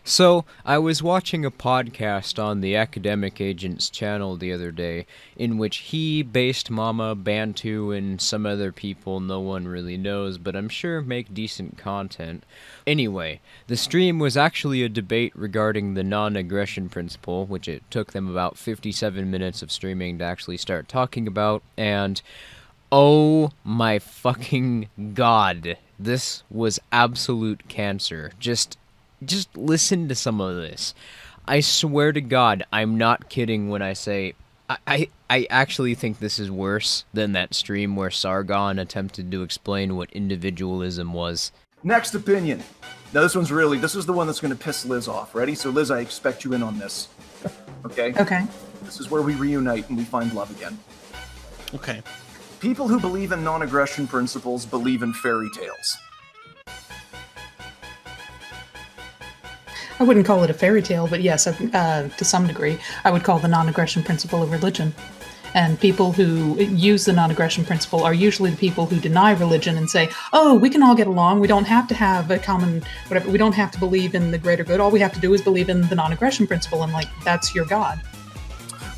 So, I was watching a podcast on the Academic Agent's channel the other day, in which he, Based Mama, Bantu, and some other people no one really knows, but I'm sure make decent content. Anyway, the stream was actually a debate regarding the non-aggression principle, which it took them about 57 minutes of streaming to actually start talking about, and oh my fucking god, this was absolute cancer. Just listen to some of this. I swear to God, I'm not kidding when I say I actually think this is worse than that stream where Sargon attempted to explain what individualism was. Next opinion. Now this is the one that's going to piss Liz off. Ready? So Liz, I expect you in on this. Okay? Okay. This is where we reunite and we find love again. Okay. People who believe in non-aggression principles believe in fairy tales. I wouldn't call it a fairy tale, but yes, to some degree, I would call the non-aggression principle a religion. And people who use the non-aggression principle are usually the people who deny religion and say, oh, we can all get along, we don't have to have a common, whatever, we don't have to believe in the greater good, all we have to do is believe in the non-aggression principle, and like, that's your God.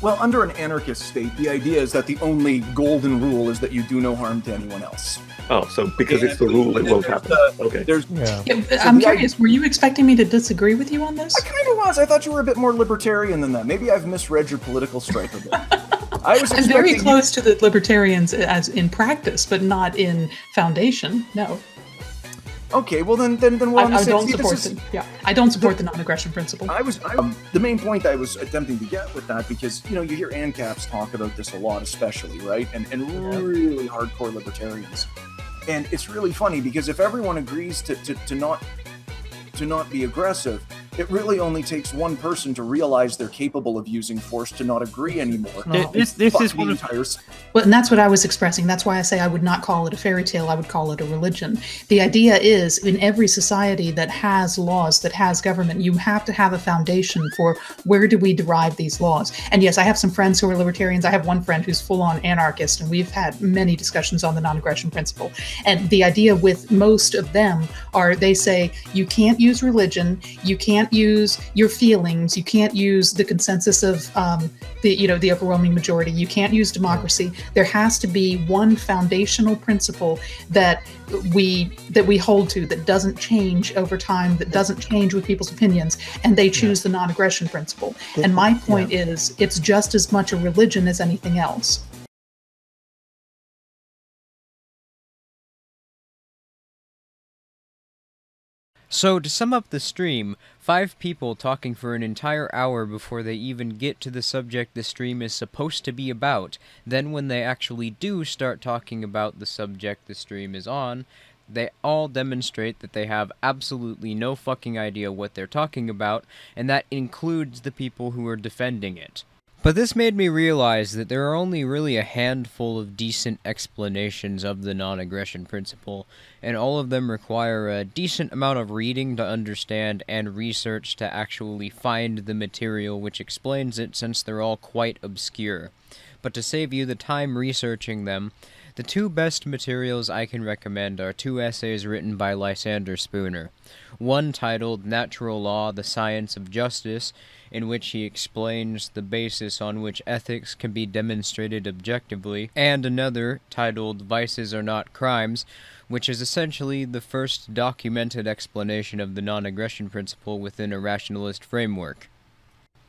Well, under an anarchist state, the idea is that the only golden rule is that you do no harm to anyone else. Oh, so because it's the rule, it won't happen. Okay. I'm curious, were you expecting me to disagree with you on this? I kind of was. I thought you were a bit more libertarian than that. Maybe I've misread your political stripe a bit. I'm very close to the libertarians as in practice, but not in foundation, no. Okay, well then we're on the same. I don't support the non-aggression principle. The main point I was attempting to get with that, because you hear ANCAPs talk about this a lot, especially, right? And really hardcore libertarians. And it's really funny because if everyone agrees to not be aggressive, it really only takes one person to realize they're capable of using force to not agree anymore. This is one of Well, and that's what I was expressing. That's why I say I would not call it a fairy tale. I would call it a religion. The idea is, in every society that has laws, that has government, you have to have a foundation for where do we derive these laws. And yes, I have some friends who are libertarians. I have one friend who's full-on anarchist, and we've had many discussions on the non-aggression principle. And the idea with most of them are, they say, you can't use religion, you can't use your feelings, you can't use the consensus of the overwhelming majority, you can't use democracy. There has to be one foundational principle that we hold to, that doesn't change over time, that doesn't change with people's opinions, and they choose the non-aggression principle. And my point is, it's just as much a religion as anything else. So, to sum up the stream, 5 people talking for an entire hour before they even get to the subject the stream is supposed to be about. Then when they actually do start talking about the subject the stream is on, they all demonstrate that they have absolutely no fucking idea what they're talking about, and that includes the people who are defending it. But this made me realize that there are only really a handful of decent explanations of the non-aggression principle, and all of them require a decent amount of reading to understand and research to actually find the material which explains it, since they're all quite obscure. But to save you the time researching them, the 2 best materials I can recommend are 2 essays written by Lysander Spooner. One titled Natural Law, the Science of Justice, in which he explains the basis on which ethics can be demonstrated objectively, and another titled Vices Are Not Crimes, which is essentially the first documented explanation of the non-aggression principle within a rationalist framework.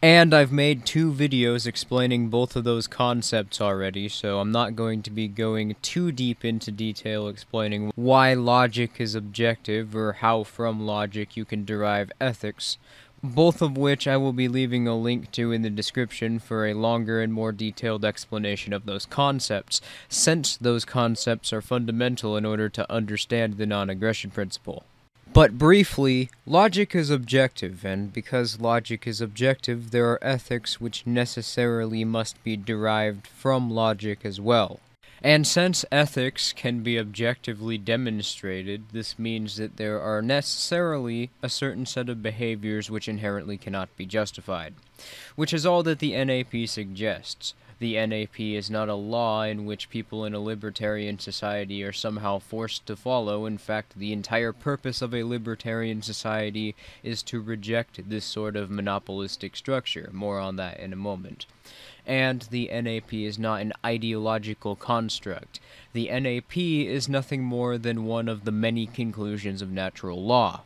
And I've made 2 videos explaining both of those concepts already, so I'm not going to be going too deep into detail explaining why logic is objective or how from logic you can derive ethics, both of which I will be leaving a link to in the description for a longer and more detailed explanation of those concepts, since those concepts are fundamental in order to understand the non-aggression principle. But briefly, logic is objective, and because logic is objective, there are ethics which necessarily must be derived from logic as well. And since ethics can be objectively demonstrated, this means that there are necessarily a certain set of behaviors which inherently cannot be justified, which is all that the NAP suggests. The NAP is not a law in which people in a libertarian society are somehow forced to follow. In fact, the entire purpose of a libertarian society is to reject this sort of monopolistic structure. More on that in a moment. And the NAP is not an ideological construct. The NAP is nothing more than one of the many conclusions of natural law.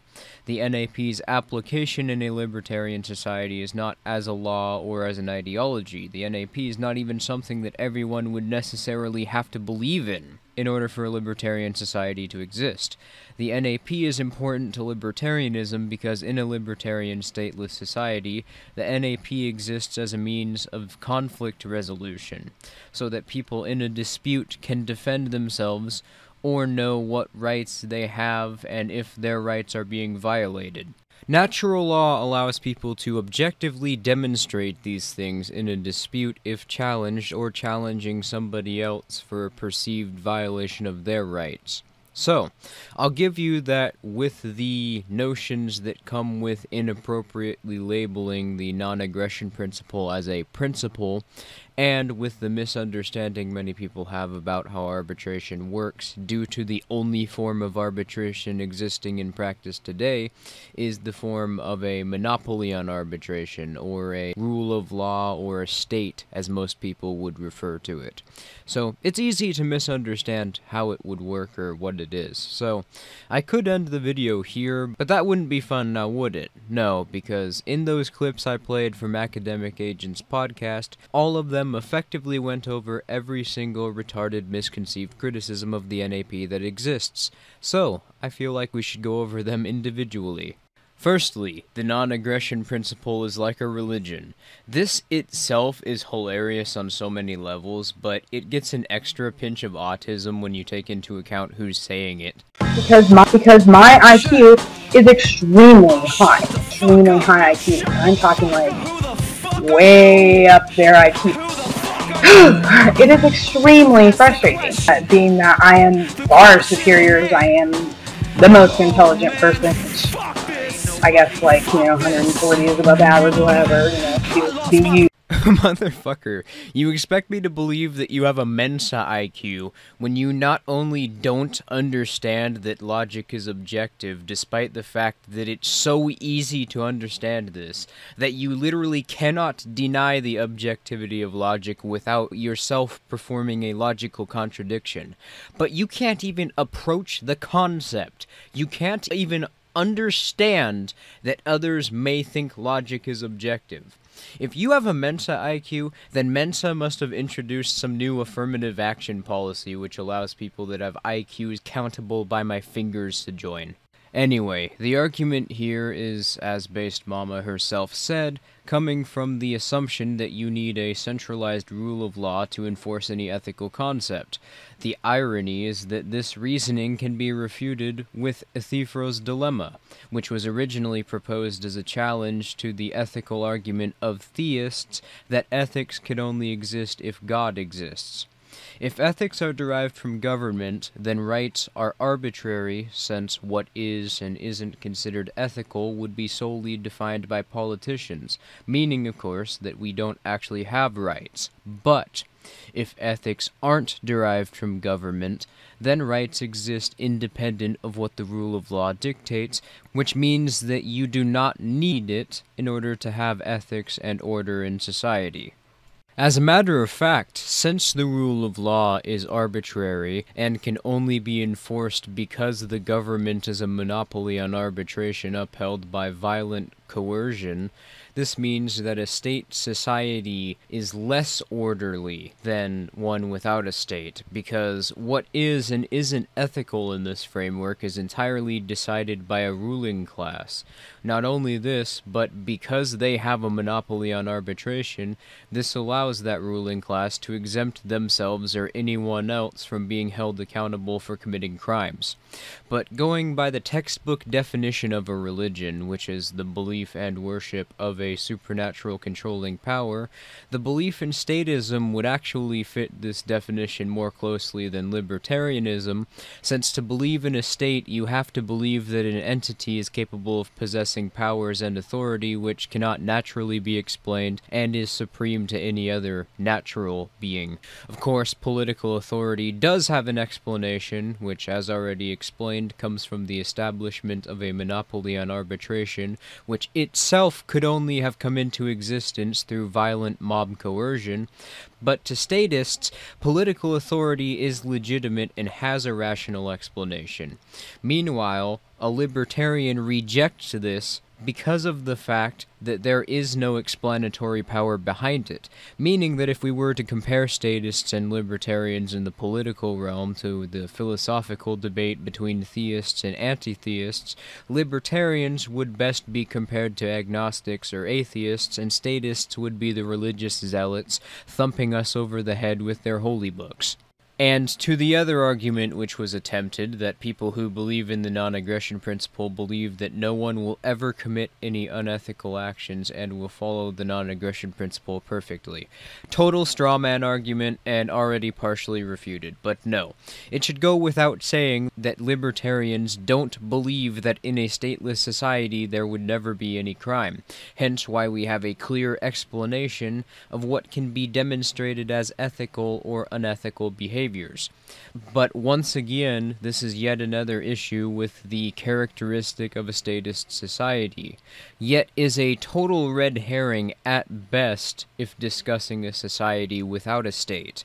The NAP's application in a libertarian society is not as a law or as an ideology. The NAP is not even something that everyone would necessarily have to believe in order for a libertarian society to exist. The NAP is important to libertarianism because in a libertarian stateless society, the NAP exists as a means of conflict resolution, so that people in a dispute can defend themselves or know what rights they have and if their rights are being violated. Natural law allows people to objectively demonstrate these things in a dispute if challenged or challenging somebody else for a perceived violation of their rights. So, I'll give you that with the notions that come with inappropriately labeling the non-aggression principle as a principle, and with the misunderstanding many people have about how arbitration works due to the only form of arbitration existing in practice today is the form of a monopoly on arbitration, or a rule of law, or a state, as most people would refer to it. So, it's easy to misunderstand how it would work or what it is. So, I could end the video here, but that wouldn't be fun now, would it? No, because in those clips I played from Academic Agents podcast, all of them effectively went over every single retarded misconceived criticism of the NAP that exists. So, I feel like we should go over them individually. Firstly, the non-aggression principle is like a religion. This itself is hilarious on so many levels, but it gets an extra pinch of autism when you take into account who's saying it. Because my IQ is extremely high IQ. I'm talking like way up there IQ. It is extremely frustrating, being that I am far superior as I am the most intelligent person. I guess, like, 140 is above average, whatever, do you. Motherfucker, you expect me to believe that you have a Mensa IQ when you not only don't understand that logic is objective, despite the fact that it's so easy to understand this, that you literally cannot deny the objectivity of logic without yourself performing a logical contradiction, but you can't even approach the concept. You can't even understand that others may think logic is objective. If you have a Mensa IQ, then Mensa must have introduced some new affirmative action policy which allows people that have IQs countable by my fingers to join. Anyway, the argument here is, as Based Mama herself said, coming from the assumption that you need a centralized rule of law to enforce any ethical concept. The irony is that this reasoning can be refuted with Euthyphro's dilemma, which was originally proposed as a challenge to the ethical argument of theists that ethics could only exist if God exists. If ethics are derived from government, then rights are arbitrary, since what is and isn't considered ethical would be solely defined by politicians, meaning, of course, that we don't actually have rights. But if ethics aren't derived from government, then rights exist independent of what the rule of law dictates, which means that you do not need it in order to have ethics and order in society. As a matter of fact, since the rule of law is arbitrary and can only be enforced because the government is a monopoly on arbitration upheld by violent coercion, this means that a state society is less orderly than one without a state, because what is and isn't ethical in this framework is entirely decided by a ruling class. Not only this, but because they have a monopoly on arbitration, this allows that ruling class to exempt themselves or anyone else from being held accountable for committing crimes. But going by the textbook definition of a religion, which is the belief belief and worship of a supernatural controlling power, the belief in statism would actually fit this definition more closely than libertarianism, since to believe in a state you have to believe that an entity is capable of possessing powers and authority which cannot naturally be explained and is supreme to any other natural being. Of course, political authority does have an explanation, which, as already explained, comes from the establishment of a monopoly on arbitration, which itself could only have come into existence through violent mob coercion. But to statists, political authority is legitimate and has a rational explanation. Meanwhile, a libertarian rejects this because of the fact that there is no explanatory power behind it, meaning that if we were to compare statists and libertarians in the political realm to the philosophical debate between theists and anti-theists, libertarians would best be compared to agnostics or atheists, and statists would be the religious zealots thumping us over the head with their holy books. And to the other argument which was attempted, that people who believe in the non-aggression principle believe that no one will ever commit any unethical actions and will follow the non-aggression principle perfectly. Total straw man argument and already partially refuted, but no. It should go without saying that libertarians don't believe that in a stateless society there would never be any crime, hence why we have a clear explanation of what can be demonstrated as ethical or unethical behavior. But once again, this is yet another issue with the characteristic of a statist society, yet is a total red herring at best if discussing a society without a state.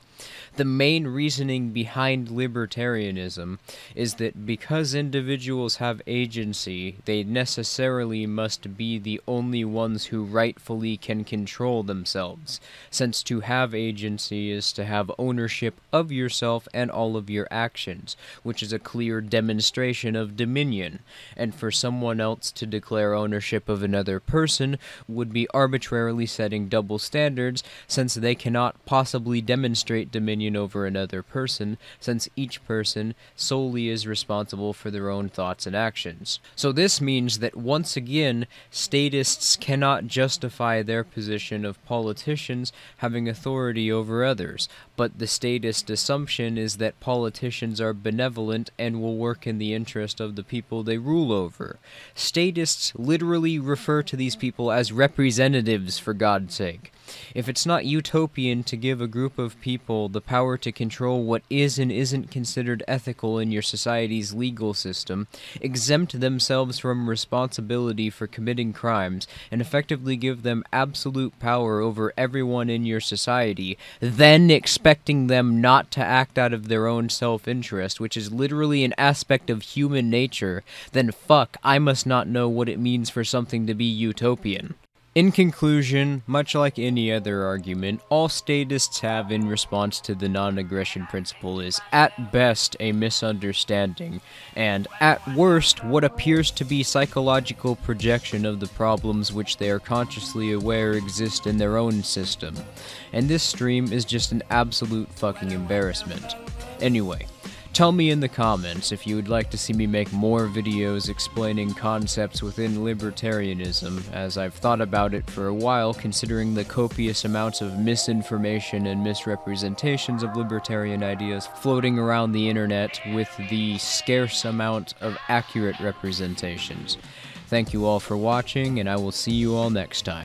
The main reasoning behind libertarianism is that because individuals have agency, they necessarily must be the only ones who rightfully can control themselves, since to have agency is to have ownership of yourself and all of your actions, which is a clear demonstration of dominion, and for someone else to declare ownership of another person would be arbitrarily setting double standards, since they cannot possibly demonstrate dominion over another person, since each person solely is responsible for their own thoughts and actions. So this means that once again, statists cannot justify their position of politicians having authority over others, but the statist assumption is that politicians are benevolent and will work in the interest of the people they rule over. Statists literally refer to these people as representatives, for God's sake. If it's not utopian to give a group of people the power to control what is and isn't considered ethical in your society's legal system, exempt themselves from responsibility for committing crimes, and effectively give them absolute power over everyone in your society, then expecting them not to act out of their own self-interest, which is literally an aspect of human nature, then fuck, I must not know what it means for something to be utopian. In conclusion, much like any other argument, all statists have in response to the non-aggression principle is, at best, a misunderstanding, and, at worst, what appears to be psychological projection of the problems which they are consciously aware exist in their own system. And this stream is just an absolute fucking embarrassment. Anyway, tell me in the comments if you would like to see me make more videos explaining concepts within libertarianism, as I've thought about it for a while considering the copious amounts of misinformation and misrepresentations of libertarian ideas floating around the internet with the scarce amount of accurate representations. Thank you all for watching, and I will see you all next time.